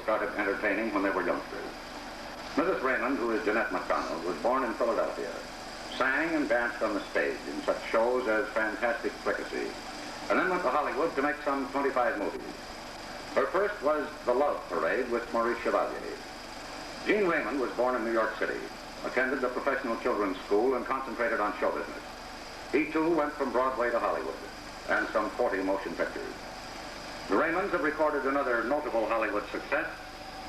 started entertaining when they were youngsters. Mrs. Raymond, who is Jeanette MacDonald, was born in Philadelphia, sang and danced on the stage in such shows as Fantastic Fricassee, and then went to Hollywood to make some 25 movies. Her first was The Love Parade with Maurice Chevalier. Jean Raymond was born in New York City, attended the professional children's school, and concentrated on show business. He, too, went from Broadway to Hollywood, and some 40 motion pictures. The Raymonds have recorded another notable Hollywood success.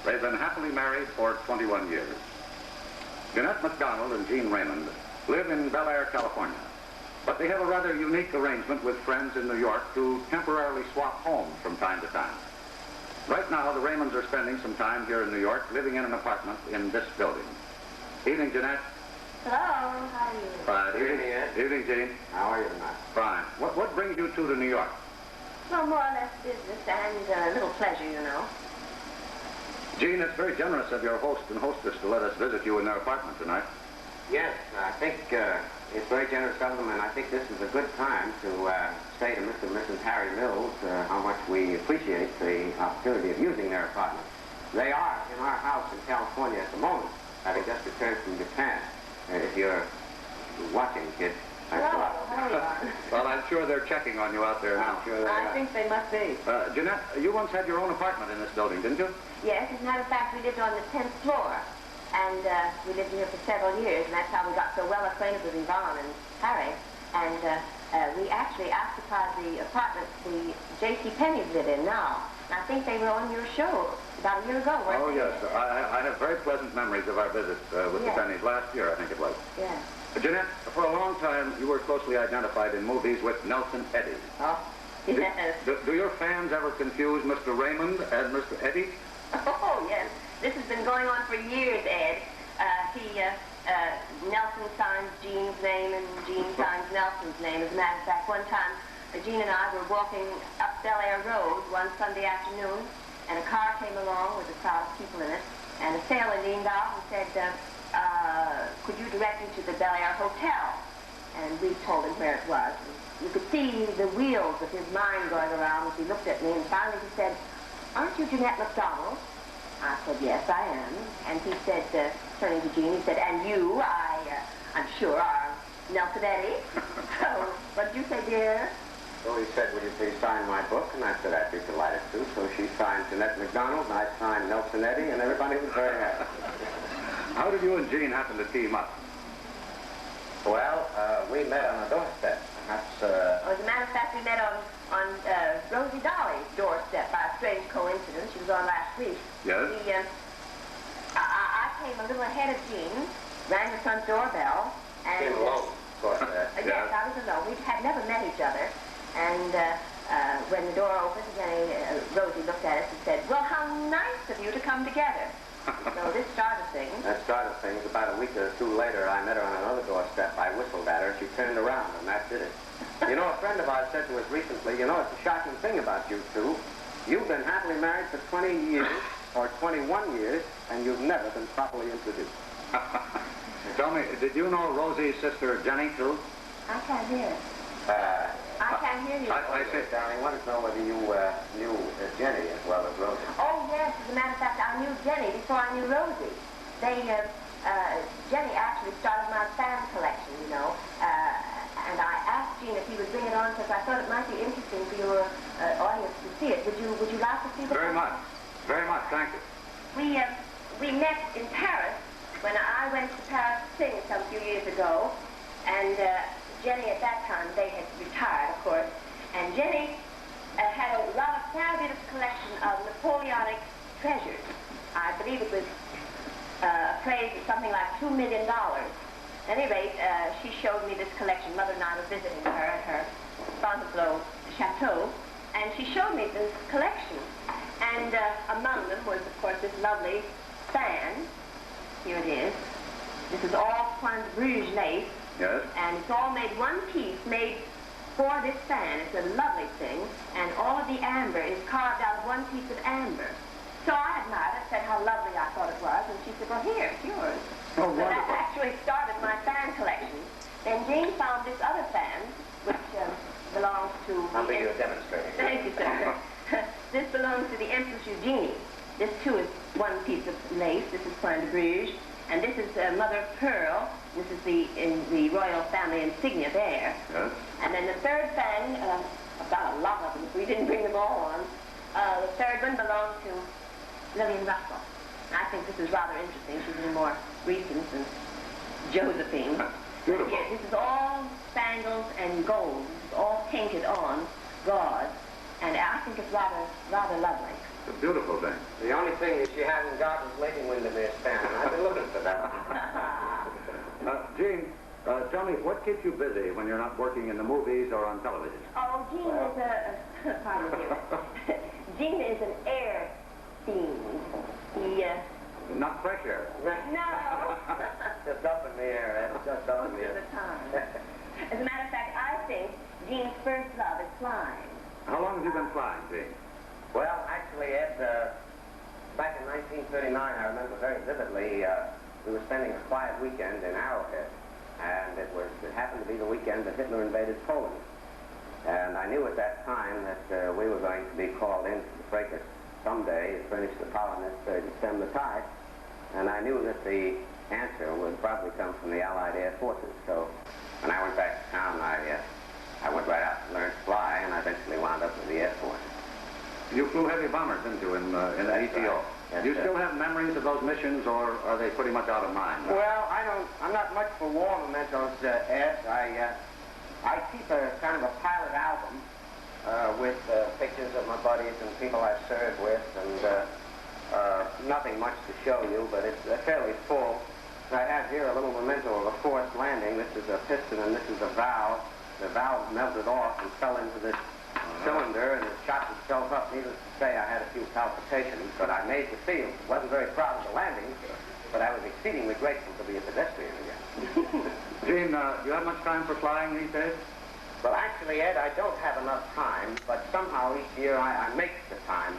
They've been happily married for 21 years. Jeanette MacDonald and Jean Raymond live in Bel Air, California, but they have a rather unique arrangement with friends in New York who temporarily swap homes from time to time. Right now, the Raymonds are spending some time here in New York, living in an apartment in this building. Evening, Jeanette. Hello, how are you? Fine. Evening, Ed. Evening, Jean. How are you tonight? Fine. What brings you two to New York? Well, more or less business and a little pleasure, you know. Jean, it's very generous of your host and hostess to let us visit you in their apartment tonight. Yes, I think it's very generous of them, and I think this is a good time to say to Mr. and Mrs. Harry Mills how much we appreciate the opportunity of using their apartment. They are in our house in California at the moment, having just returned from Japan. If you're watching, kid. Hello, how are you? Well, I'm sure they're checking on you out there now. I think they must be. Jeanette, you once had your own apartment in this building, didn't you? Yes, as a matter of fact, we lived on the 10th floor. And we lived here for several years, and that's how we got so well acquainted with Yvonne and Harry. And we actually occupied the apartment the J.C. Penney's live in now. And I think they were on your show about a year ago, weren't they? Oh, yes. I have very pleasant memories of our visit with the Penneys last year, I think it was. Yeah. Jeanette, for a long time, you were closely identified in movies with Nelson Eddy. Oh, yes. Do your fans ever confuse Mr. Raymond and Mr. Eddy? Oh, yes. This has been going on for years, Ed. Nelson signs Jean's name and Jean signs Nelson's name. As a matter of fact, one time, Jean and I were walking up Bel Air Road one Sunday afternoon, and a car came along with a crowd of people in it, and a sailor leaned out and said, could you direct me to the Bel Air Hotel? And we told him where it was. And you could see the wheels of his mind going around as he looked at me, and finally he said, aren't you Jeanette MacDonald? I said, yes, I am. And he said, turning to Jean, he said, and you, I'm sure, are Nelson Eddy. So, what did you say, dear? So he said, will you please sign my book? And I said, I'd be delighted to. So she signed Jeanette MacDonald, and I signed Nelson Eddy, and everybody was very happy. How did you and Jean happen to team up? Well, we met on a doorstep. Perhaps, As a matter of fact, we met on Rosie Dolly's doorstep by a strange coincidence. She was on last week. Yes? I came a little ahead of Jean, rang the front doorbell, and... came alone, of course. Yes, I was alone. We had never met each other. And when the door opened, Rosie looked at us and said, well, how nice of you to come together. So this started things. That started things. About a week or two later, I met her on another doorstep. I whistled at her. She turned around, and that did it. You know, a friend of ours said to us recently, you know, it's a shocking thing about you two. You've been happily married for 20 years, or 21 years, and you've never been properly introduced. Tell me, did you know Rosie's sister, Jenny, too? I can't hear. I can't hear you. I said, darling, I wanted to know whether you knew Jenny as well as Rosie. Oh, yes. As a matter of fact, I knew Jenny before I knew Rosie. Jenny actually started my fan collection, you know. And I asked Jean if he would bring it on because I thought it might be interesting for your audience to see it. Would you like to see the Very much. Very much. Thank you. We met in Paris when I went to Paris to sing some few years ago. And Jenny, at that time, they had retired, of course, and Jenny had a rather fabulous collection of Napoleonic treasures. I believe it was appraised at something like $2 million. At any rate, she showed me this collection. Mother and I were visiting her at her Fontainebleau chateau, and she showed me this collection. And among them was, of course, this lovely fan. Here it is. This is all Pointe Rouge lace. Yes? And it's all made one piece, made for this fan. It's a lovely thing, and all of the amber is carved out of one piece of amber. So I admired it, said how lovely I thought it was, and she said, well, here, it's yours. Oh, so that actually started my fan collection. Then Jean found this other fan, which belongs to... I'll be your demonstrator. Thank you, sir. This belongs to the Empress Eugenie. This too is one piece of lace. This is point de Bruges. And this is mother of pearl. This is the royal family insignia there. Yes. And then the third fan, I've got a lot of them. We didn't bring them all on. The third one belonged to Lillian Russell. I think this is rather interesting. She's a little more recent than Josephine. Beautiful. Here, this is all spangles and gold. This is all painted on gauze. And I think it's rather lovely. It's a beautiful thing. The only thing that she hasn't got is Lady Windermere Stanton. I've been looking for that. Jean, tell me, what keeps you busy when you're not working in the movies or on television? Oh, Jean is pardon me. Jean is an air fiend. He, Not fresh air. no. Just up in the air, Ed. Just up in the Most of air. the time. As a matter of fact, I think Jean's first love is flying. How long have you been flying, Jean? Well, actually, Ed, back in 1939, I remember very vividly, we were spending a quiet weekend in Arrowhead, and it happened to be the weekend that Hitler invaded Poland. And I knew at that time that we were going to be called into the fracas someday to furnish the power necessary to stem the tide, and I knew that the answer would probably come from the Allied Air Forces. So when I went back to town, I went right out and learned to fly, and I eventually wound up with the Air Force. You flew heavy bombers, didn't you, in the ETO? Yes, Do you sir. still have memories of those missions, or are they pretty much out of mind? Well, I'm not much for war mementos, Ed. I keep a kind of a pilot album with pictures of my buddies and people I've served with, and nothing much to show you, but it's fairly full. I have here a little memento of a forced landing. This is a piston and this is a valve. The valve melted off and fell into this cylinder, and it shot itself up. Needless to say, I had a few palpitations, but I made the field. Wasn't very proud of the landing, but I was exceedingly grateful to be a pedestrian again. Jean, do you have much time for flying these days? Well, actually, Ed, I don't have enough time, but somehow each year I make the time.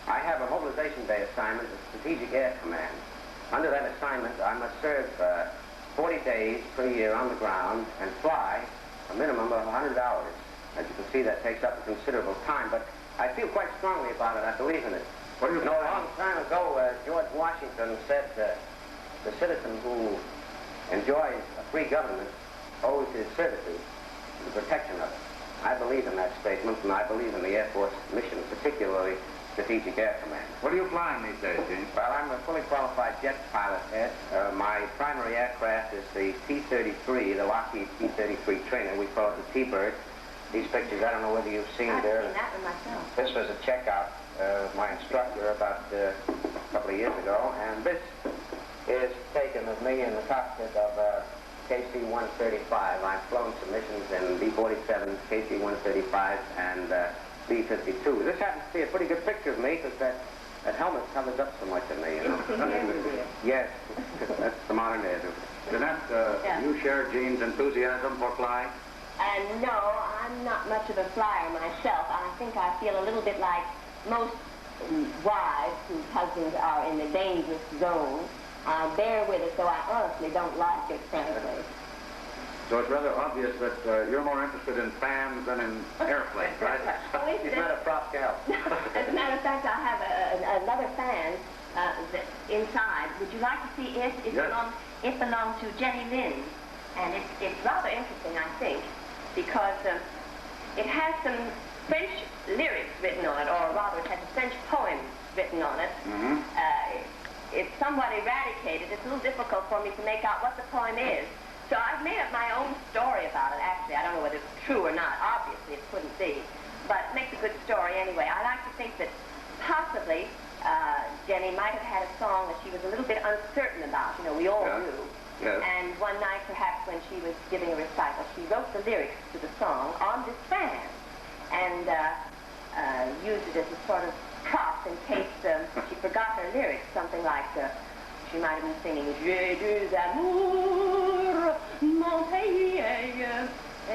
I have a mobilization day assignment at Strategic Air Command. Under that assignment, I must serve 40 days per year on the ground and fly a minimum of 100 hours. As you can see, that takes up a considerable time, but I feel quite strongly about it. I believe in it. What do you know, a long time ago, George Washington said the citizen who enjoys a free government owes his services to the protection of it. I believe in that statement, and I believe in the Air Force mission, particularly Strategic Air Command. What are you flying these days, Jean? Well, I'm a fully qualified jet pilot, Ed. My primary aircraft is the T-33, the Lockheed T-33 trainer. We call it the T-Bird. These pictures, I don't know whether you've seen I've there. seen that one myself. This was a checkout of my instructor about a couple of years ago, and this is taken of me in the cockpit of KC-135. I've flown some missions in B-47, KC-135, and B-52. This happens to be a pretty good picture of me because that helmet covers up so much of me, you know. Yes, that's the modern age. Jeanette, you share Jean's enthusiasm for flying? No, I'm not much of a flyer myself. I think I feel a little bit like most wives whose husbands are in the dangerous zone. Bear with it, so I honestly don't like it, frankly. So it's rather obvious that you're more interested in fans than in airplanes, right? She's not a prop gal. As a matter of fact, I have another fan inside. Would you like to see it? Yes. It belonged to Jenny Lind, and it's rather interesting, I think, because it has some French lyrics written on it, or rather it has a French poem written on it. Mm-hmm. It's somewhat eradicated. It's a little difficult for me to make out what the poem is. So I've made up my own story about it, actually. I don't know whether it's true or not. Obviously, it couldn't be. But it makes a good story anyway. I like to think that possibly Jenny might have had a song that she was a little bit uncertain about. You know, we all do. Yes. And one night, perhaps, when she was giving a recital, she wrote the lyrics to the song on this fan and used it as a sort of prop in case she forgot her lyrics. Something like, she might have been singing, J'ai des amours, mon pays, I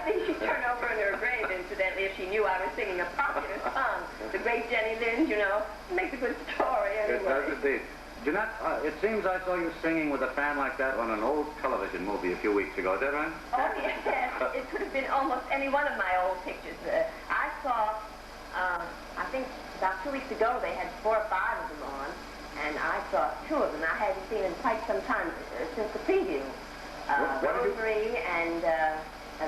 think she'd turn over in her grave, incidentally, if she knew I was singing a popular song. The great Jenny Lind, you know. It makes a good story, anyway. It does indeed. Jeanette, it seems I saw you singing with a fan like that on an old television movie a few weeks ago. Is that right? Oh, yes. It could have been almost any one of my old pictures. I saw, I think about 2 weeks ago, they had 4 or 5 of them on, and I saw 2 of them. I hadn't seen in quite some time since the preview. Rosary and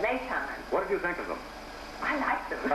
Maytime. What did you think of them? I liked them.